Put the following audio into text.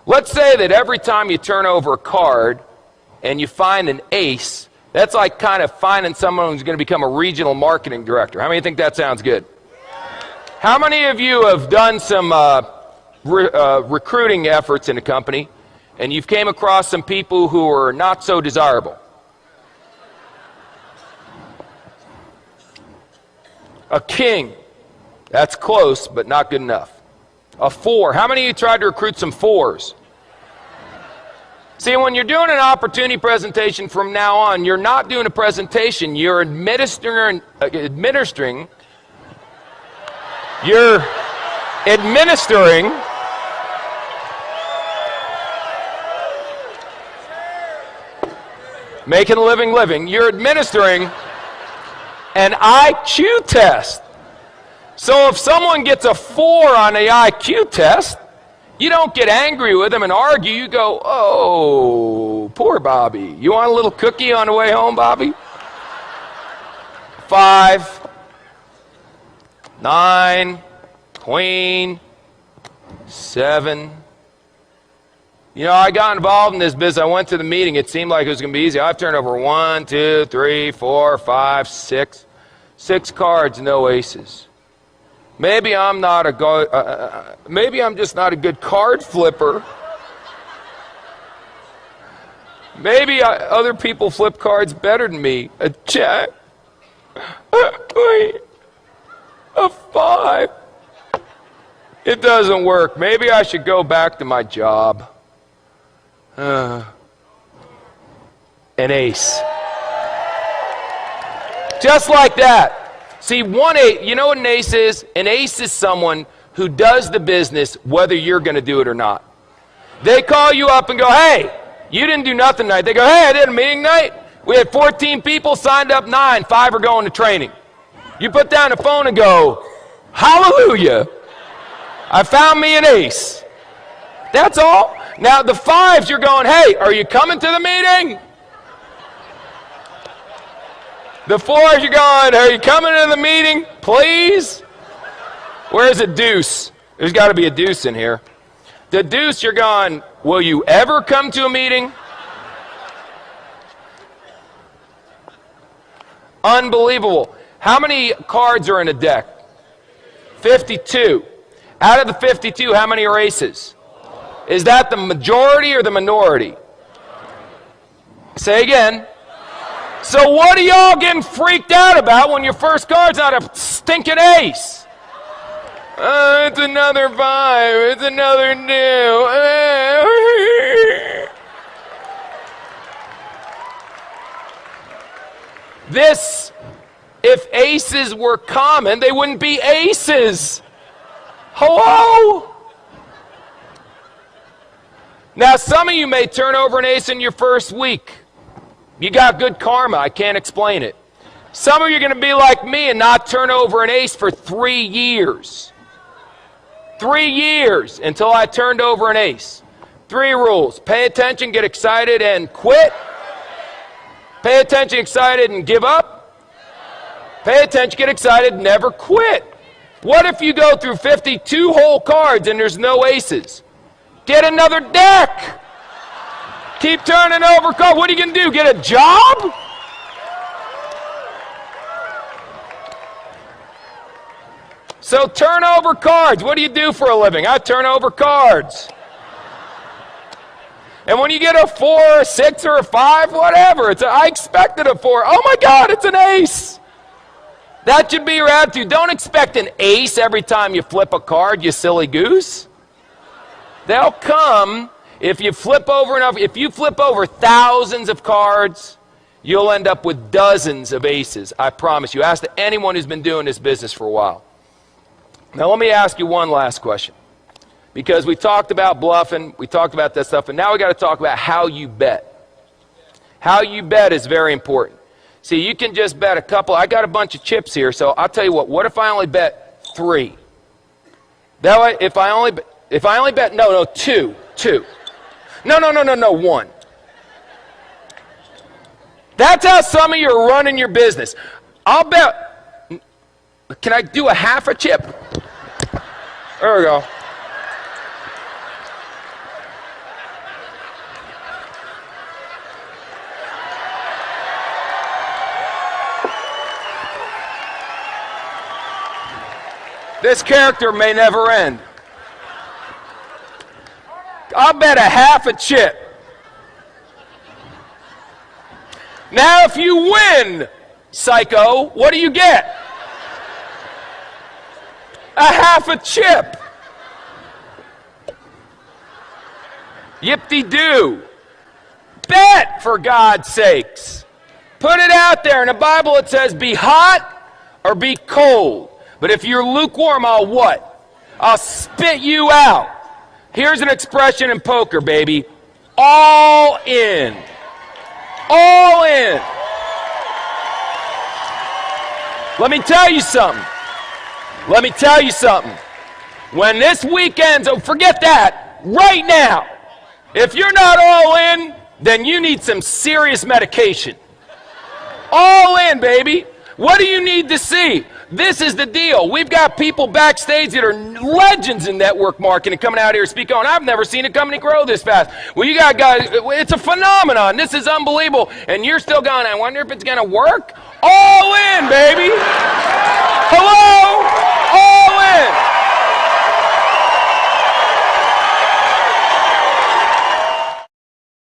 Let's say that every time you turn over a card and you find an ace, that's like kind of finding someone who's going to become a regional marketing director. How many think that sounds good? How many of you have done some recruiting efforts in a company and you've came across some people who are not so desirable? A king. That's close, but not good enough. A 4. How many of you tried to recruit some 4s? See, when you're doing an opportunity presentation from now on, you're not doing a presentation, you're administering making a living, you're administering an IQ test. So if someone gets a 4 on the IQ test, you don't get angry with them and argue. You go, oh, poor Bobby. You want a little cookie on the way home, Bobby? 5, 9, queen, 7. You know, I got involved in this business. I went to the meeting. It seemed like it was going to be easy. I've turned over 1, 2, 3, 4, 5, 6. 6 cards, no aces. Maybe I'm just not a good card flipper. Maybe other people flip cards better than me. A jack, a queen, a 5. It doesn't work. Maybe I should go back to my job. An ace. Just like that. See, 1 8, you know what an ace is? An ace is someone who does the business whether you're going to do it or not. They call you up and go, hey, you didn't do nothing tonight. They go, hey, I did a meeting night. We had 14 people, signed up 9, 5 are going to training. You put down the phone and go, hallelujah, I found me an ace. That's all. Now the 5s, you're going, hey, are you coming to the meeting? The 4s, you're going, are you coming to the meeting, please? Where's a deuce? There's got to be a deuce in here. The deuce, you're going, will you ever come to a meeting? Unbelievable. How many cards are in a deck? 52. Out of the 52, how many are aces? Is that the majority or the minority? Say again. So what are y'all getting freaked out about when your first card's not a stinking ace? It's another 5. It's another 2. This, if aces were common, they wouldn't be aces. Hello? Now, some of you may turn over an ace in your first week. You got good karma. I can't explain it. Some of you are going to be like me and not turn over an ace for 3 years. 3 years until I turned over an ace. 3 rules. Pay attention, get excited, and quit. Pay attention, excited, and give up. Pay attention, get excited, never quit. What if you go through 52 whole cards and there's no aces? Get another deck. Keep turning over cards. What are you going to do? Get a job? So turn over cards. What do you do for a living? I turn over cards. And when you get a 4, a 6, or a 5, whatever, I expected a 4. Oh my God, it's an ace. That should be your attitude. Don't expect an ace every time you flip a card, you silly goose. They'll come if you flip over enough. If you flip over thousands of cards, you'll end up with dozens of aces. I promise you. Ask anyone who's been doing this business for a while. Now let me ask you one last question. Because we talked about bluffing, we talked about that stuff, and now we got to talk about how you bet. How you bet is very important. See, you can just bet a couple. I got a bunch of chips here, so I'll tell you what if I only bet 3? That way, if I only bet, no, 2. No, 1. That's how some of you are running your business. I'll bet, can I do a half a chip? There we go. This character may never end. I'll bet a half a chip. Now, if you win, psycho, what do you get? A half a chip. Yip-de-doo. Bet, for God's sakes. Put it out there. In the Bible it says be hot or be cold. But if you're lukewarm, I'll what? I'll spit you out. Here's an expression in poker, baby. All in. All in. Let me tell you something. Let me tell you something. When this weekend's over, forget that. Right now. If you're not all in, then you need some serious medication. All in, baby. What do you need to see? This is the deal. We've got people backstage that are legends in network marketing coming out here speaking on. I've never seen a company grow this fast. Well, you got guys, it's a phenomenon. This is unbelievable. And you're still going, I wonder if it's going to work? All in, baby.